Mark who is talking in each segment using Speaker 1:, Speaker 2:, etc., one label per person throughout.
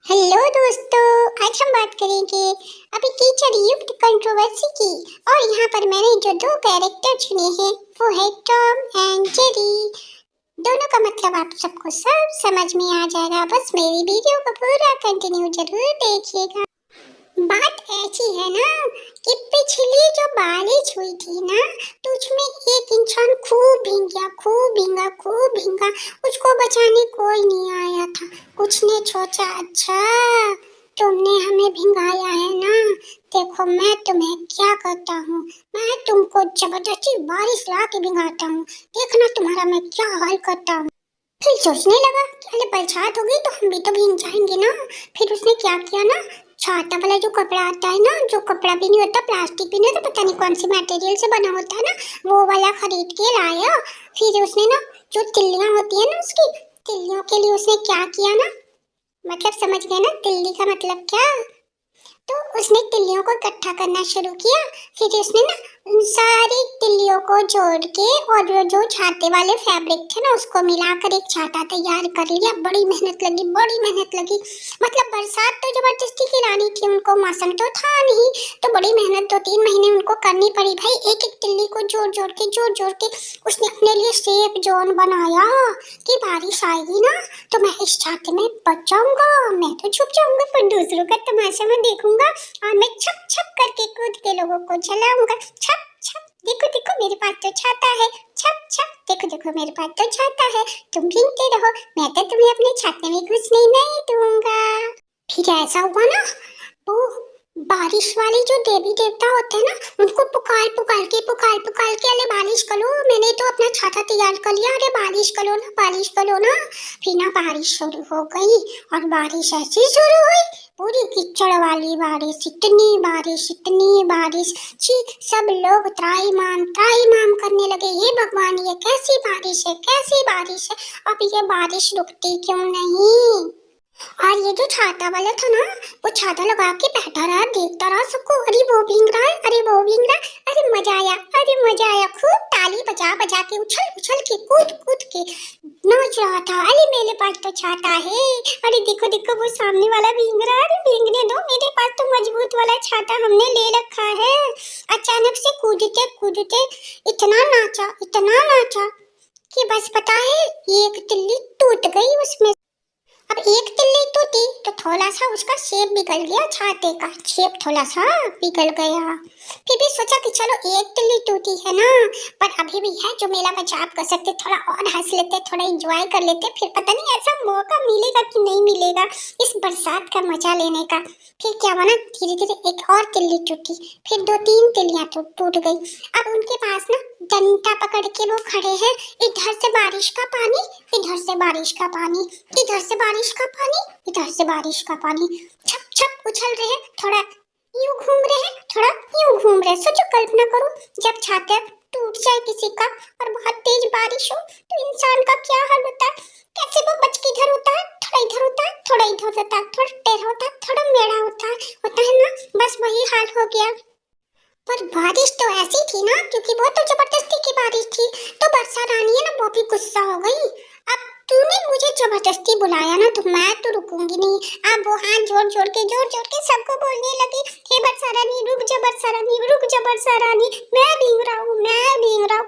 Speaker 1: Hello दोस्तों, आज हम बात करेंगे अभी कीचड़ युक्त कंट्रोवर्सी की। और यहाँ पर मैंने जो दो कैरेक्टर चुने हैं वो है टॉम एंड जेरी। दोनों का मतलब आप सबको सब समझ में आ जाएगा, बस मेरी वीडियो को पूरा कंटिन्यू जरूर देखिएगा। बात ऐसी है ना कि पिछली जो बारिश हुई थी ना, तो उसमें एक इंसान खूब भींगा। उसको बचाने कोई नहीं आया था। कुछ ने सोचा, अच्छा तुमने हमें भिंगाया है ना, देखो मैं तुम्हें क्या करता हूँ। मैं तुमको जबरदस्ती बारिश ला के भिंगाता हूँ, देखना तुम्हारा मैं क्या हाल करता हूँ। फिर सोचने लगा कि अरे बरसात होगी तो हम भी तो भीग जाएंगे ना। फिर उसने क्या किया ना, छाता वाला जो कपड़ा आता है ना, जो कपड़ा भी नहीं होता, प्लास्टिक भी नहीं होता, पता नहीं कौन सी मटेरियल से बना होता है ना, वो वाला खरीद के लाया। फिर उसने ना जो तिल्लियां होती है ना, उसकी तिल्लियों के लिए उसने क्या किया ना, मतलब समझ गए ना तिल्ली का मतलब क्या। तो उसने तिल्लियों को इकट्ठा करना शुरू किया। फिर उसने ना उन सारी तिल्लियों को जोड़ के और जो छाते वाले फैब्रिक थे ना, उसको मिलाकर एक छाता तैयार कर लिया। बड़ी मेहनत लगी। मतलब बरसात तो जबरदस्ती की लानी थी उनको, मौसम तो था नहीं, तो बड़ी मेहनत 2-3 महीने उनको करनी पड़ी भाई। एक एक तिल्ली को जोड़ जोड़ के उसने अपने लिए सेफ जोन बनाया कि बारिश आएगी ना तो मैं इस छाते में बच जाऊंगा, मैं तो छुप जाऊंगा, पर दूसरों का तमाशा मैं देखूंगा और मैं छप छप करके कूद के लोगों को जलाऊंगा। छप छप, देखो देखो मेरे पास तो छाता है। छप छप, देखो देखो मेरे पास तो छाता है। तुम भीगते रहो, मैं तो तुम्हें अपने छाते में घुसने नहीं दूंगा। फिर ऐसा हुआ ना, वो बारिश वाले जो देवी देवता होते हैं ना, उनको पुकार के अरे बारिश करो, मैंने तो अपना छाता तैयार कर लिया, अरे बारिश करो ना। फिर ना बारिश शुरू हो गई और बारिश ऐसी शुरू हुई, पूरी कीचड़ वाली बारिश, इतनी बारिश छी। सब लोग त्राहिमाम करने लगे, ये भगवान ये कैसी बारिश है, अब ये बारिश रुकती क्यों नहीं। और ये जो छाता वाला था ना, वो छाता लगा के बैठा रहा, देखता रहा सबको, अरे वो भीग रहा है, अरे मजा आया। खूब ताली बजा के उछल के कूद के नाच रहा था। अरे मेरे पास तो छाता है, अरे देखो वो सामने वाला भीग रहा है, अरे भीगने दो, मेरे पास तो मजबूत वाला छाता हमने ले रखा है। अचानक से कूदते इतना नाचा कि बस पता है एक तिल्ली टूट गई उसमें। अब एक तिल्ली टूटी तो थोड़ा सा उसका शेप बिगड़ गया, छाते का शेप थोड़ा सा बिगड़ गया। फिर भी सोचा कि चलो एक तिल्ली टूटी है ना, पर अभी भी है जो मेरा बचाव कर सकते, थोड़ा और हंस लेते, थोड़ा एंजॉय कर लेते, फिर पता नहीं ऐसा मौका मिलेगा कि नहीं मिलेगा इस बरसात का मजा लेने का। फिर क्या हुआ ना, धीरे धीरे एक और तिल्ली टूटी, फिर 2-3 तिल्लियां टूट गई। अब उनके पास ना डंडा पकड़ के वो खड़े हैं, इधर से बारिश का पानी, इधर से बारिश का पानी, इधर से बारिश का पानी, इधर से बारिश का पानी, छप छप उछल रहे हैं, थोड़ा यूं घूम रहे हैं, थोड़ा यूं घूम रहे हैं। सोचो, कल्पना करो जब छाता टूट जाए किसी का और बहुत तेज बारिश हो तो इंसान का क्या हाल होता है, कैसे वो बच के इधर होता है, थोड़ा इधर होता है, थोड़ा इधर होता है, थोड़ा टेढ़ा होता है, थोड़ा मेढ़ा होता है ना, बस वही हाल हो गया। पर बारिश तो ऐसी थी ना, क्योंकि वो तो जबरदस्ती की बारिश थी, तो वर्षा रानी है ना वो भी गुस्सा हो गई। अब तूने मुझे जबरदस्ती बुलाया ना, तो मैं तो रुकूंगी नहीं। अब वो हाथ जोड़ के सबको बोलने लगी, हे वर्षा रानी रुक जा, वर्षा रानी मैं भीग रहा हूँ।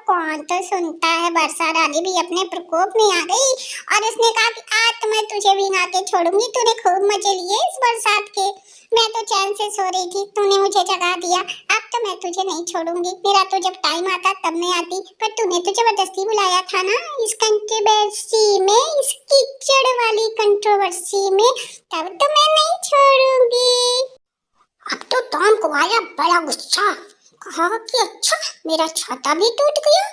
Speaker 1: कौन तो सुनता है, वर्षा रानी भी अपने प्रकोप में आ गई और उसने कहा कि आज तो मैं तुझे भिगा के छोड़ूंगी, तूने खूब मजे लिए इस बरसात के, मैं तो चैन से सो रही थी, तूने मुझे जगा दिया, अब तो मैं तुझे नहीं छोड़ूंगी, मेरा तो जब टाइम आता तब मैं आती, पर तूने तो जबरदस्ती बुलाया था ना इस कंट्रोवर्सी में, इस कीचड़ वाली कंट्रोवर्सी में, तब तो मैं नहीं छोड़ूंगी। अब तो टॉम को आया बड़ा गुस्सा, कहा कि अच्छा मेरा छाता भी टूट गया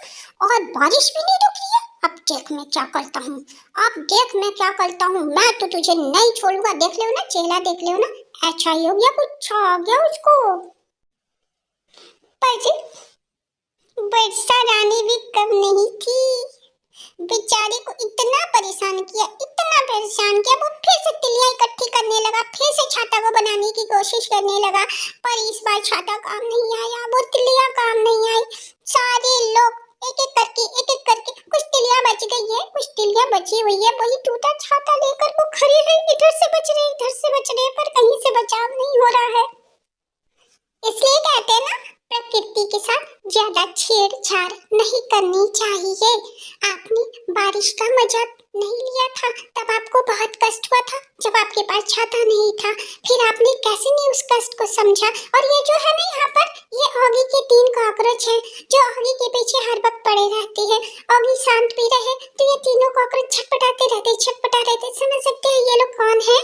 Speaker 1: और बारिश भी नहीं रुकी है, अब देख मैं क्या करता हूँ, मैं तो तुझे नहीं छोड़ूंगा। देख ले ना चेहरा, देख ले ना, अच्छा ही हो गया, गुस्सा आ गया उसको। पर वर्षा रानी भी कम नहीं थी, बेचारे को इतना परेशान किया, वो फिर से तिलियां इकट्ठी करने लगा, फिर से छाता को बनाने की कोशिश करने लगा, पर इस बार छाता काम नहीं आया, वो तिलियां काम नहीं आई। सारे लोग एक एक करके कुछ तिलियां बच गई है, कुछ तिलियां बची हुई है, वही टूटा छाता लेकर वो खड़े हैं, इधर से बच छेड़छाड़ नहीं करनी चाहिए। आपने बारिश का मजा नहीं लिया था, तब आपको बहुत कष्ट हुआ था जब आपके पास छाता नहीं था। फिर आपने कैसे नहीं उस कष्ट को समझा। और ये जो है ना यहाँ पर, ये ऑगी के 3 कॉकरोच हैं जो ऑगी के पीछे हर वक्त पड़े रहते हैं। ऑगी शांत भी रहे तो ये तीनों कॉकरोच छटपटाते रहते। समझ सकते हैं ये लोग कौन है?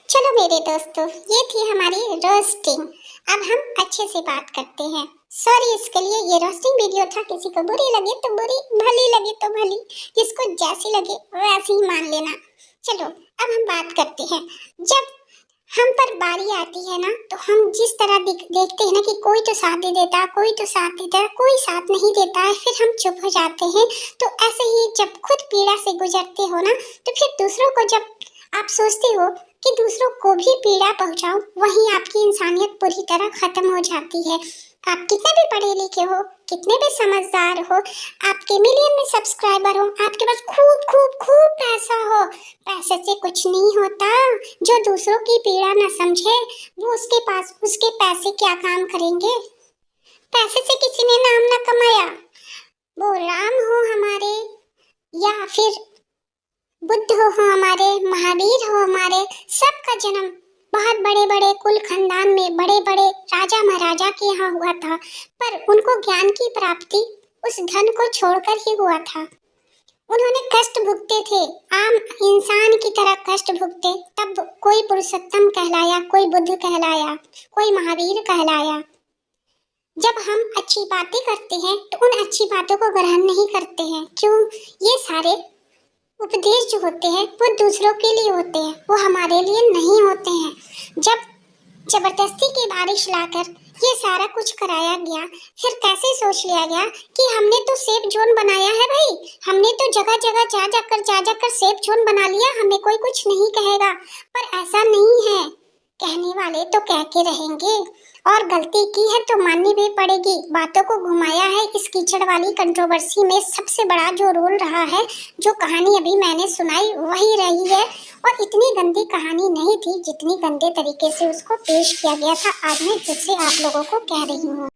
Speaker 1: चलो मेरे दोस्तों, ये थी हमारी रोस्टिंग। अब हम अच्छे से बात करते हैं। सॉरी इसके लिए, ये रोस्टिंग वीडियो था। किसी को बुरी लगे तो बुरी, भली लगे तो भली, जिसको जैसी लगे वैसी ही मान लेना। चलो अब हम बात करते हैं। जब हम पर बारी आती है ना, तो हम जिस तरह देखते हैं ना कि कोई तो साथ दे देता, कोई तो साथ देता है, कोई साथ नहीं देता है, फिर हम चुप हो जाते हैं। तो ऐसे ही जब खुद पीड़ा से गुजरते हो ना, तो फिर दूसरों को जब आप सोचते हो कि दूसरों को भी पीड़ा पहुंचाओ, वहीं आपकी इंसानियत पूरी तरह खत्म हो जाती है। आप कितने भी पढ़े लिखे हो, कितने भी समझदार हो, आपके मिलियन में सब्सक्राइबर हो, आपके पास खूब खूब खूब पैसा हो, पैसे से कुछ नहीं होता। जो दूसरों की पीड़ा न समझे, वो उसके पास उसके पैसे क्या काम करेंगे। पैसे से किसी ने नाम न कमाया, वो राम हो हमारे, या फिर बुद्ध हो हमारे, महावीर हो हमारे, सबका जन्म बहुत बड़े बड़े कुल खानदान में बड़े बड़े राजा महाराजा के यहाँ हुआ था, पर उनको ज्ञान की प्राप्ति उस धन को छोड़कर ही हुआ था। उन्होंने कष्ट भुगते थे, आम इंसान की तरह कष्ट भुगते, तब कोई पुरुषोत्तम कहलाया, कोई बुद्ध कहलाया, कोई महावीर कहलाया। जब हम अच्छी बातें करते हैं तो उन अच्छी बातों को ग्रहण नहीं करते हैं। क्यों? ये सारे उपदेश जो होते हैं वो दूसरों के लिए होते हैं, वो हमारे लिए नहीं होते हैं। जब जबरदस्ती की बारिश लाकर ये सारा कुछ कराया गया, फिर कैसे सोच लिया गया कि हमने तो सेफ जोन बनाया है भाई, हमने तो जगह जगह जा जाकर सेफ जोन बना लिया, हमें कोई कुछ नहीं कहेगा। पर ऐसा नहीं है, कहने वाले तो कह के रहेंगे, और गलती की है तो माननी भी पड़ेगी। बातों को घुमाया है इस कीचड़ वाली कंट्रोवर्सी में। सबसे बड़ा जो रोल रहा है, जो कहानी अभी मैंने सुनाई वही रही है, और इतनी गंदी कहानी नहीं थी जितनी गंदे तरीके से उसको पेश किया गया था। आज मैं फिर से आप लोगों को कह रही हूँ,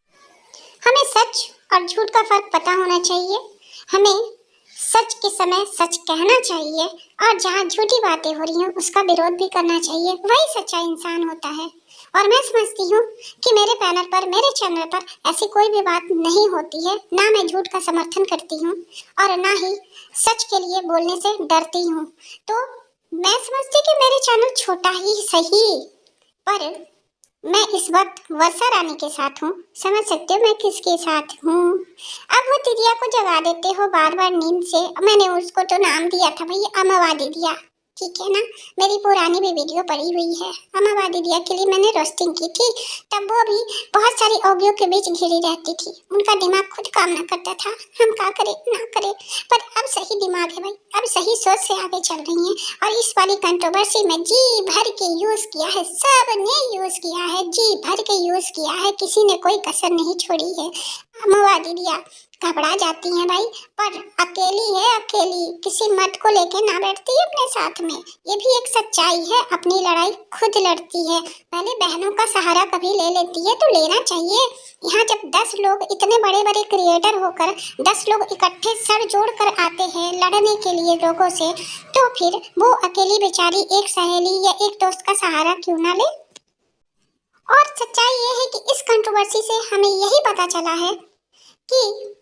Speaker 1: हमें सच और झूठ का फर्क पता होना चाहिए। हमें सच के समय सच कहना चाहिए, और जहाँ झूठी बातें हो रही हैं उसका विरोध भी करना चाहिए। वही सच्चा इंसान होता है। और मैं समझती हूँ कि मेरे पैनल पर, मेरे चैनल पर ऐसी कोई भी बात नहीं होती है। ना मैं झूठ का समर्थन करती हूँ और ना ही सच के लिए बोलने से डरती हूँ। तो मैं समझती कि मेरे चैनल छोटा ही सही, पर मैं इस वक्त वर्षा रानी के साथ हूँ। समझ सकते हो मैं किसके साथ हूँ। अब वो दीदिया को जगा देते हो बार बार नींद से। मैंने उसको तो नाम दिया था भाई, अमवा दीदिया, ठीक है ना। मेरी पुरानी भी वीडियो पड़ी हुई है, अमवा दीदिया के लिए मैंने रोस्टिंग की थी। तब वो भी बहुत सारी ऑडियो के बीच घिरी रहती थी, उनका दिमाग खुद काम ना करता था। हम क्या करें ना करें, पर अब सही दिमाग है भाई, अब सही सोच से आगे चल रही हैं। और इस वाली कंट्रोवर्सी में जी भर के यूज किया है, सब ने यूज किया है, जी भर के यूज किया है, किसी ने कोई कसर नहीं छोड़ी है। अमवा दीदिया घबरा जाती हैं भाई, पर अकेली है, अकेली किसी मर्द को लेके ना बैठती है अपने साथ में। ये भी एक सच्चाई है, अपनी लड़ाई खुद लड़ती है। पहले बहनों का सहारा कभी ले लेती है तो लेना चाहिए। यहाँ जब 10 लोग इतने बड़े बड़े क्रिएटर होकर 10 लोग इकट्ठे सर जोड़ कर आते हैं लड़ने के लिए लोगों से, तो फिर वो अकेली बेचारी एक सहेली या एक दोस्त का सहारा क्यों ना ले। और सच्चाई ये है कि इस कंट्रोवर्सी से हमें यही पता चला है कि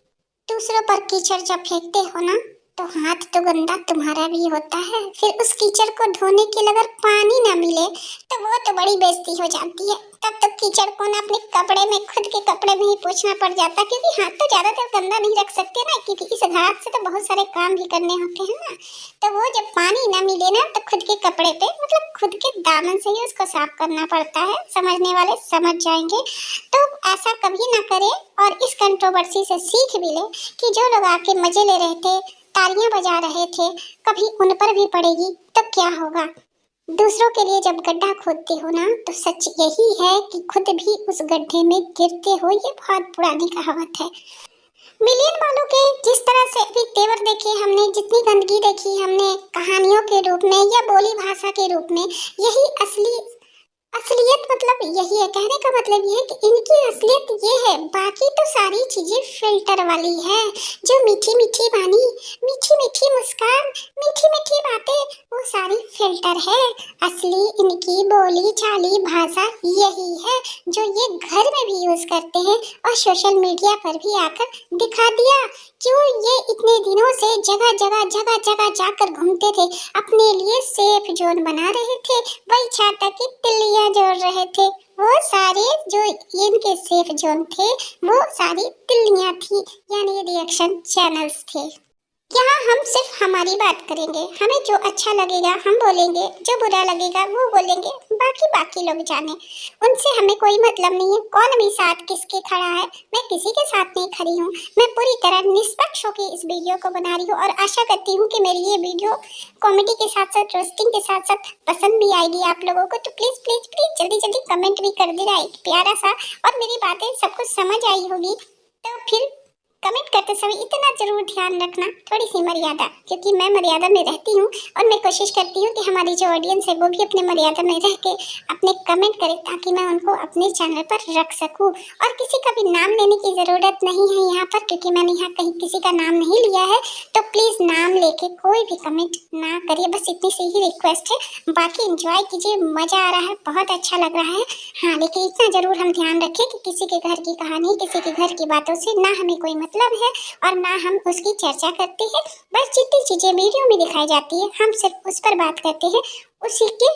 Speaker 1: दूसरों पर कीचड़ जब फेंकते हो ना, तो हाथ तो गंदा तुम्हारा भी होता है। फिर उस कीचड़ को धोने के लिए अगर पानी ना मिले तो वो तो बड़ी बेइज्जती हो जाती है। तब तो कीचड़ को ना अपने कपड़े में, खुद के कपड़े में ही पोंछना पड़ जाता, क्योंकि हाथ तो ज्यादातर गंदा नहीं रख सकते ना, क्योंकि इस हाथ से तो बहुत सारे काम भी करने होते हैं ना। तो वो जब पानी ना मिले ना, तो खुद के कपड़े पे, मतलब खुद के दामन से ही उसको साफ करना पड़ता है। समझने वाले समझ जाएंगे। तो ऐसा कभी ना करे, और इस कंट्रोवर्सी से सीख भी ले कि जो लोग आके मजे ले रहे थे, तालियां बजा रहे थे, कभी उन पर भी पड़ेगी तो क्या होगा। दूसरों के लिए जब गड्ढा खोदते हो ना, तो सच यही है कि खुद भी उस गड्ढे में गिरते हो। ये बहुत पुरानी कहावत है। मिलियन वालों के जिस तरह से अभी तेवर देखे हमने, जितनी गंदगी देखी हमने कहानियों के रूप में या बोली भाषा के रूप में, यही असलियत मतलब यही है, कहने का मतलब ये है कि इनकी असलियत ये है, बाकी तो सारी चीजें फिल्टर वाली है। जो मीठी मीठी वाणी, मीठी मीठी मुस्कान, मीठी मीठी बातें, वो सारी फिल्टर है। असली इनकी बोली चाली भाषा यही है, जो ये घर में भी यूज करते हैं और सोशल मीडिया पर भी आकर दिखा दिया। क्यों ये इतने दिनों से जगह जगह जाकर घूमते थे, अपने लिए सेफ जोन बना रहे थे, वही छाता की तिल्लियां जोड़ रहे थे। वो सारे जो इनके सेफ जोन थे, वो सारी तिल्लियां थी, यानी रिएक्शन चैनल्स थे। यहाँ हम सिर्फ हमारी बात करेंगे, हमें जो अच्छा लगेगा हम बोलेंगे, जो बुरा लगेगा वो बोलेंगे, बाकी लोग जाने, उनसे हमें कोई मतलब नहीं है। कौन मेरे साथ किसके खड़ा है, मैं किसी के साथ नहीं खड़ी हूँ। मैं पूरी तरह निष्पक्ष होकर इस वीडियो को बना रही हूँ और आशा करती हूँ कि मेरी ये वीडियो कॉमेडी के साथ साथ रोस्टिंग के साथ साथ पसंद भी आएगी आप लोगों को। तो प्लीज प्लीज प्लीज जल्दी जल्दी कमेंट भी कर देना एक प्यारा सा, और मेरी बातें सबको समझ आई होगी तो फिर कमेंट करते समय इतना जरूर ध्यान रखना, थोड़ी सी मर्यादा, क्योंकि मैं मर्यादा में रहती हूँ और मैं कोशिश करती हूँ कि हमारी जो ऑडियंस है वो भी अपने मर्यादा में रह के अपने कमेंट करे, ताकि मैं उनको अपने चैनल पर रख सकूँ। और किसी का भी नाम लेने की ज़रूरत नहीं है यहाँ पर, क्योंकि मैंने यहाँ कहीं किसी का नाम नहीं लिया है। तो प्लीज़ नाम लेके कोई भी कमेंट ना करिए, बस इतनी सी ही रिक्वेस्ट है। बाकी इंजॉय कीजिए, मज़ा आ रहा है, बहुत अच्छा लग रहा है। हाँ, लेकिन इतना ज़रूर हम ध्यान रखें कि किसी के घर की कहानी, किसी के घर की बातों से ना हमें कोई मतलब है और ना हम उसकी चर्चा करते हैं। बस जितनी चीजें वीडियो में दिखाई जाती है हम सिर्फ उस पर बात करते हैं, उसी के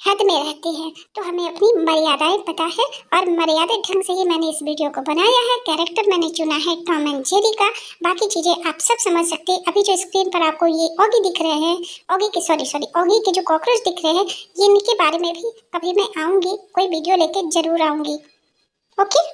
Speaker 1: हद में रहते हैं। तो हमें अपनी मर्यादाएं पता है और मर्यादित ढंग से ही मैंने इस वीडियो को बनाया है। कैरेक्टर मैंने चुना है टॉम एंड जेरी का, बाकी चीजें आप सब समझ सकते हैं। अभी जो स्क्रीन पर आपको ये ऑगी दिख रहे हैं, ऑगी के ऑगी के जो कॉकरोच दिख रहे हैं, इनके बारे में भी कभी मैं आऊंगी, कोई वीडियो लेके जरूर आऊंगी। ओके।